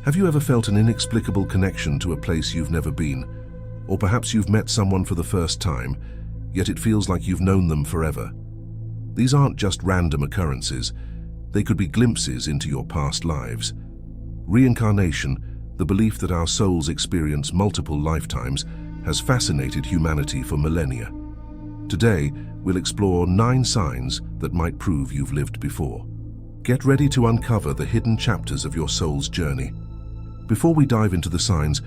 Have you ever felt an inexplicable connection to a place you've never been? Or perhaps you've met someone for the first time, yet it feels like you've known them forever. These aren't just random occurrences. They could be glimpses into your past lives. Reincarnation, the belief that our souls experience multiple lifetimes, has fascinated humanity for millennia. Today, we'll explore 9 signs that might prove you've lived before. Get ready to uncover the hidden chapters of your soul's journey. Before we dive into the signs,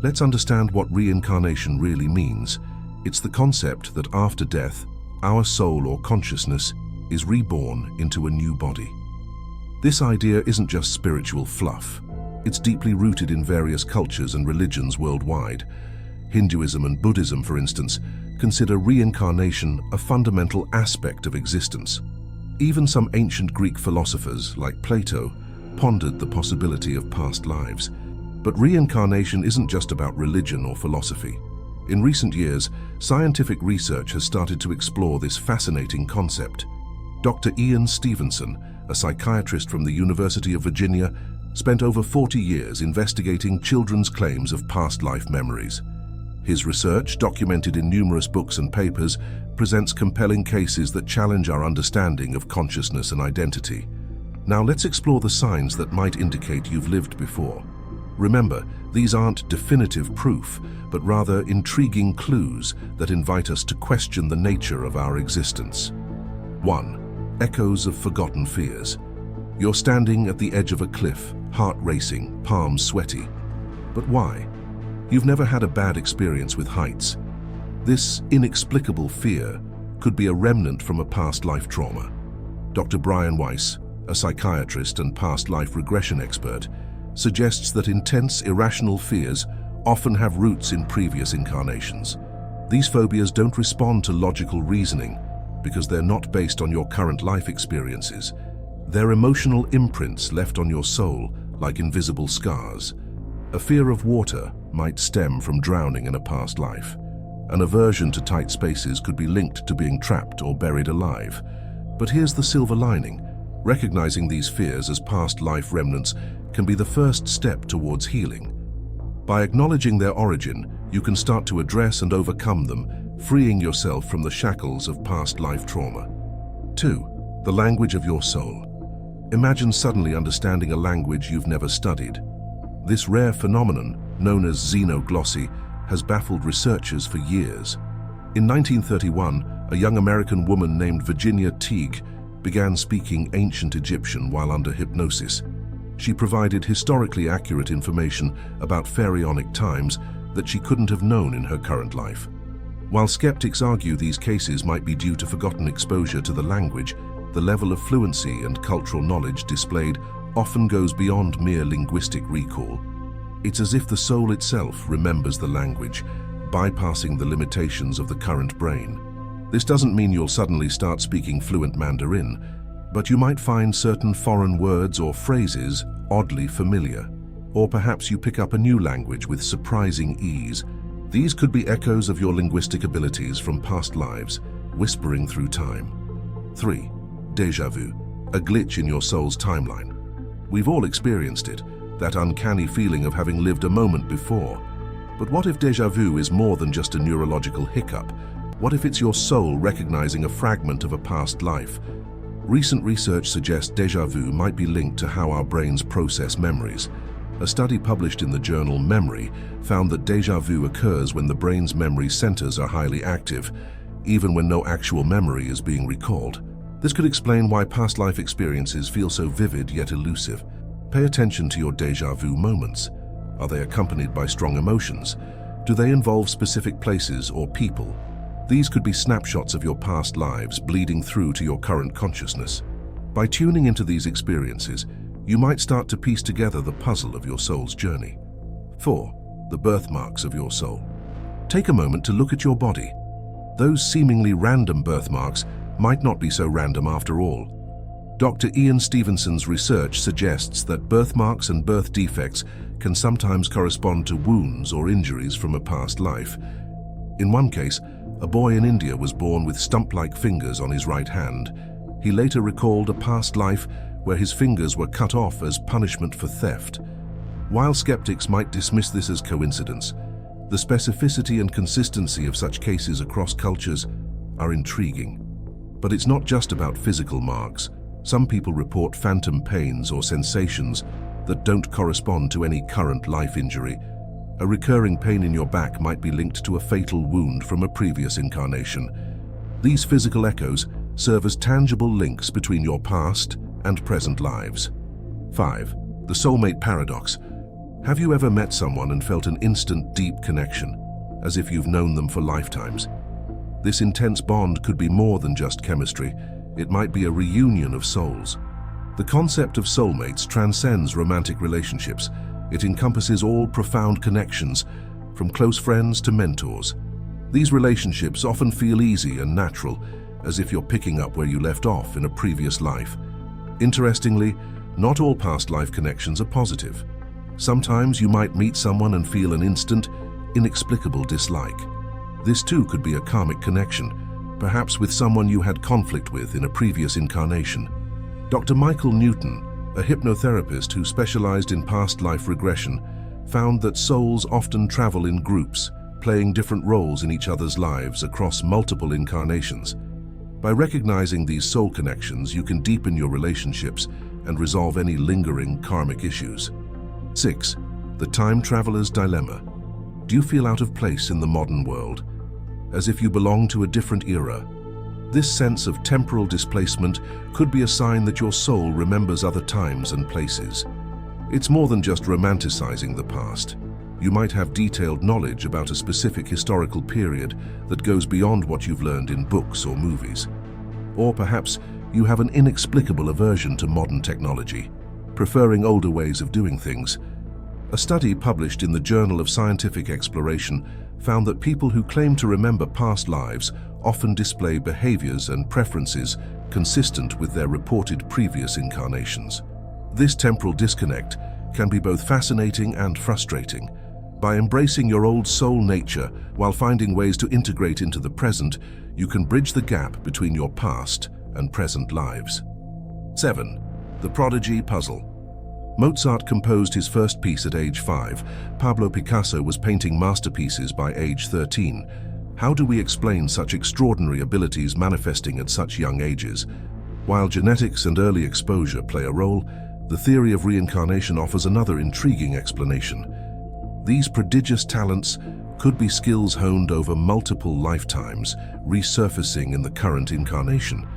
let's understand what reincarnation really means. It's the concept that after death, our soul or consciousness is reborn into a new body. This idea isn't just spiritual fluff. It's deeply rooted in various cultures and religions worldwide. Hinduism and Buddhism, for instance, consider reincarnation a fundamental aspect of existence. Even some ancient Greek philosophers, like Plato, pondered the possibility of past lives. But reincarnation isn't just about religion or philosophy. In recent years, scientific research has started to explore this fascinating concept. Dr. Ian Stevenson, a psychiatrist from the University of Virginia, spent over 40 years investigating children's claims of past life memories. His research, documented in numerous books and papers, presents compelling cases that challenge our understanding of consciousness and identity. Now let's explore the signs that might indicate you've lived before. Remember, these aren't definitive proof, but rather intriguing clues that invite us to question the nature of our existence. 1. Echoes of forgotten fears. You're standing at the edge of a cliff, heart racing, palms sweaty. But why? You've never had a bad experience with heights. This inexplicable fear could be a remnant from a past life trauma. Dr. Brian Weiss, a psychiatrist and past life regression expert, suggests that intense, irrational fears often have roots in previous incarnations. These phobias don't respond to logical reasoning because they're not based on your current life experiences. They're emotional imprints left on your soul, like invisible scars. A fear of water might stem from drowning in a past life. An aversion to tight spaces could be linked to being trapped or buried alive. But here's the silver lining. Recognizing these fears as past life remnants can be the first step towards healing. By acknowledging their origin, you can start to address and overcome them, freeing yourself from the shackles of past life trauma. 2. The language of your soul. Imagine suddenly understanding a language you've never studied. This rare phenomenon, known as xenoglossy, has baffled researchers for years. In 1931, a young American woman named Virginia Teague began speaking ancient Egyptian while under hypnosis. She provided historically accurate information about pharaonic times that she couldn't have known in her current life. While skeptics argue these cases might be due to forgotten exposure to the language, the level of fluency and cultural knowledge displayed often goes beyond mere linguistic recall. It's as if the soul itself remembers the language, bypassing the limitations of the current brain. This doesn't mean you'll suddenly start speaking fluent Mandarin, but you might find certain foreign words or phrases oddly familiar. Or perhaps you pick up a new language with surprising ease. These could be echoes of your linguistic abilities from past lives, whispering through time. 3. Deja vu, a glitch in your soul's timeline. We've all experienced it, that uncanny feeling of having lived a moment before. But what if deja vu is more than just a neurological hiccup? What if it's your soul recognizing a fragment of a past life? Recent research suggests deja vu might be linked to how our brains process memories. A study published in the journal Memory found that deja vu occurs when the brain's memory centers are highly active, even when no actual memory is being recalled. This could explain why past life experiences feel so vivid yet elusive. Pay attention to your deja vu moments. Are they accompanied by strong emotions? Do they involve specific places or people? These could be snapshots of your past lives bleeding through to your current consciousness. By tuning into these experiences, you might start to piece together the puzzle of your soul's journey. 4. The birthmarks of your soul. Take a moment to look at your body. Those seemingly random birthmarks might not be so random after all. Dr. Ian Stevenson's research suggests that birthmarks and birth defects can sometimes correspond to wounds or injuries from a past life. In one case, a boy in India was born with stump-like fingers on his right hand. He later recalled a past life where his fingers were cut off as punishment for theft. While skeptics might dismiss this as coincidence, the specificity and consistency of such cases across cultures are intriguing. But it's not just about physical marks. Some people report phantom pains or sensations that don't correspond to any current life injury. A recurring pain in your back might be linked to a fatal wound from a previous incarnation. These physical echoes serve as tangible links between your past and present lives. 5. The soulmate paradox. Have you ever met someone and felt an instant deep connection, as if you've known them for lifetimes? This intense bond could be more than just chemistry. It might be a reunion of souls. The concept of soulmates transcends romantic relationships. It encompasses all profound connections, from close friends to mentors. These relationships often feel easy and natural, as if you're picking up where you left off in a previous life. Interestingly, not all past life connections are positive. Sometimes you might meet someone and feel an instant, inexplicable dislike. This too could be a karmic connection, perhaps with someone you had conflict with in a previous incarnation. Dr. Michael Newton, a hypnotherapist who specialized in past life regression, found that souls often travel in groups, playing different roles in each other's lives across multiple incarnations. By recognizing these soul connections, you can deepen your relationships and resolve any lingering karmic issues. 6. The time traveler's dilemma. Do you feel out of place in the modern world, as if you belong to a different era? This sense of temporal displacement could be a sign that your soul remembers other times and places. It's more than just romanticizing the past. You might have detailed knowledge about a specific historical period that goes beyond what you've learned in books or movies. Or perhaps you have an inexplicable aversion to modern technology, preferring older ways of doing things. A study published in the Journal of Scientific Exploration found that people who claim to remember past lives often display behaviors and preferences consistent with their reported previous incarnations. This temporal disconnect can be both fascinating and frustrating. By embracing your old soul nature while finding ways to integrate into the present, you can bridge the gap between your past and present lives. 7. The Prodigy Puzzle. Mozart composed his first piece at age 5. Pablo Picasso was painting masterpieces by age 13. How do we explain such extraordinary abilities manifesting at such young ages? While genetics and early exposure play a role, the theory of reincarnation offers another intriguing explanation. These prodigious talents could be skills honed over multiple lifetimes, resurfacing in the current incarnation.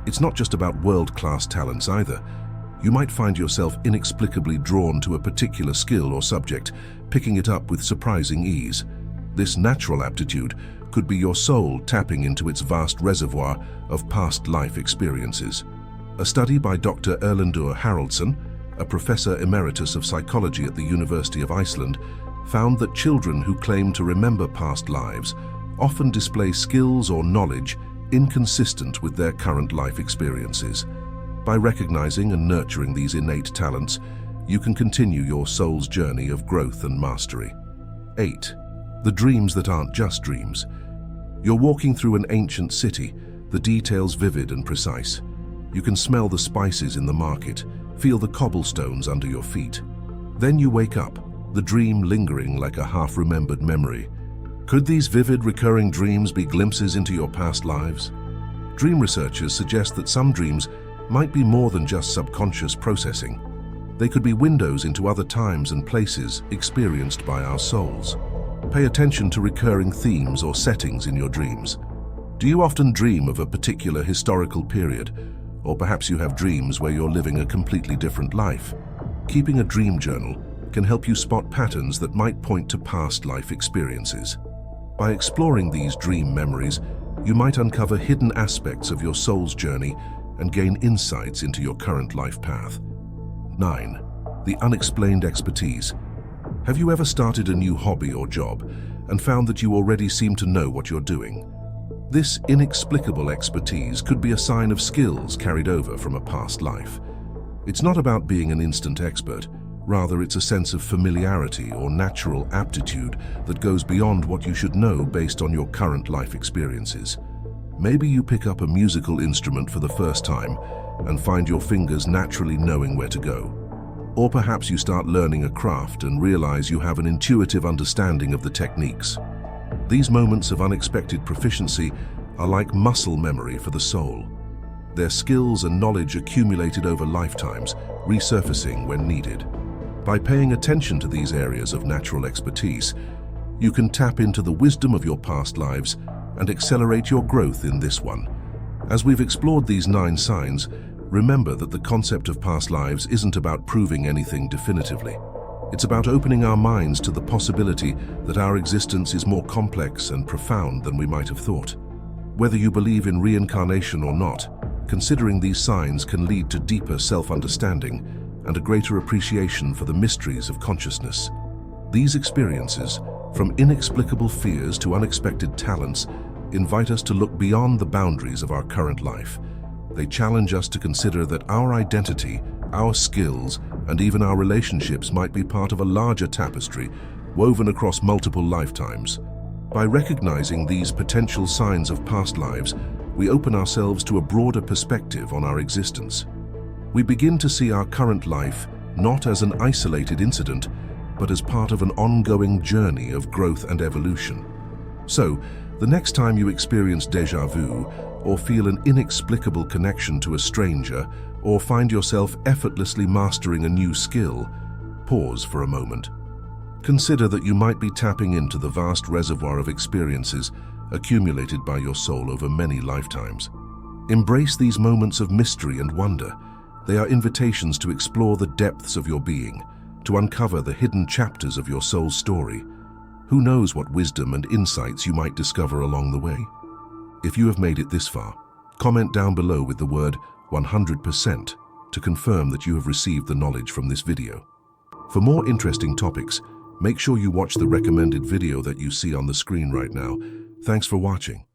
It's not just about world-class talents either. You might find yourself inexplicably drawn to a particular skill or subject, picking it up with surprising ease. This natural aptitude could be your soul tapping into its vast reservoir of past life experiences. A study by Dr. Erlendur Haraldsson, a professor emeritus of psychology at the University of Iceland, found that children who claim to remember past lives often display skills or knowledge inconsistent with their current life experiences. By recognizing and nurturing these innate talents, you can continue your soul's journey of growth and mastery. 8. The dreams that aren't just dreams. You're walking through an ancient city, the details vivid and precise. You can smell the spices in the market, feel the cobblestones under your feet. Then you wake up, the dream lingering like a half-remembered memory. Could these vivid, recurring dreams be glimpses into your past lives? Dream researchers suggest that some dreams might be more than just subconscious processing. They could be windows into other times and places experienced by our souls. Pay attention to recurring themes or settings in your dreams. Do you often dream of a particular historical period? Or perhaps you have dreams where you're living a completely different life? Keeping a dream journal can help you spot patterns that might point to past life experiences. By exploring these dream memories, you might uncover hidden aspects of your soul's journey and gain insights into your current life path. 9. The Unexplained Expertise. Have you ever started a new hobby or job and found that you already seem to know what you're doing? This inexplicable expertise could be a sign of skills carried over from a past life. It's not about being an instant expert. Rather, it's a sense of familiarity or natural aptitude that goes beyond what you should know based on your current life experiences. Maybe you pick up a musical instrument for the first time and find your fingers naturally knowing where to go. Or perhaps you start learning a craft and realize you have an intuitive understanding of the techniques. These moments of unexpected proficiency are like muscle memory for the soul. Their skills and knowledge accumulated over lifetimes, resurfacing when needed. By paying attention to these areas of natural expertise, you can tap into the wisdom of your past lives and accelerate your growth in this one. As we've explored these 9 signs, remember that the concept of past lives isn't about proving anything definitively. It's about opening our minds to the possibility that our existence is more complex and profound than we might have thought. Whether you believe in reincarnation or not, considering these signs can lead to deeper self-understanding and a greater appreciation for the mysteries of consciousness. These experiences, from inexplicable fears to unexpected talents, invite us to look beyond the boundaries of our current life. They challenge us to consider that our identity, our skills, and even our relationships might be part of a larger tapestry woven across multiple lifetimes. By recognizing these potential signs of past lives, we open ourselves to a broader perspective on our existence. We begin to see our current life not as an isolated incident, but as part of an ongoing journey of growth and evolution. So, the next time you experience déjà vu, or feel an inexplicable connection to a stranger, or find yourself effortlessly mastering a new skill, pause for a moment. Consider that you might be tapping into the vast reservoir of experiences accumulated by your soul over many lifetimes. Embrace these moments of mystery and wonder. They are invitations to explore the depths of your being, to uncover the hidden chapters of your soul's story. Who knows what wisdom and insights you might discover along the way? If you have made it this far, comment down below with the word 100% to confirm that you have received the knowledge from this video. For more interesting topics, make sure you watch the recommended video that you see on the screen right now. Thanks for watching.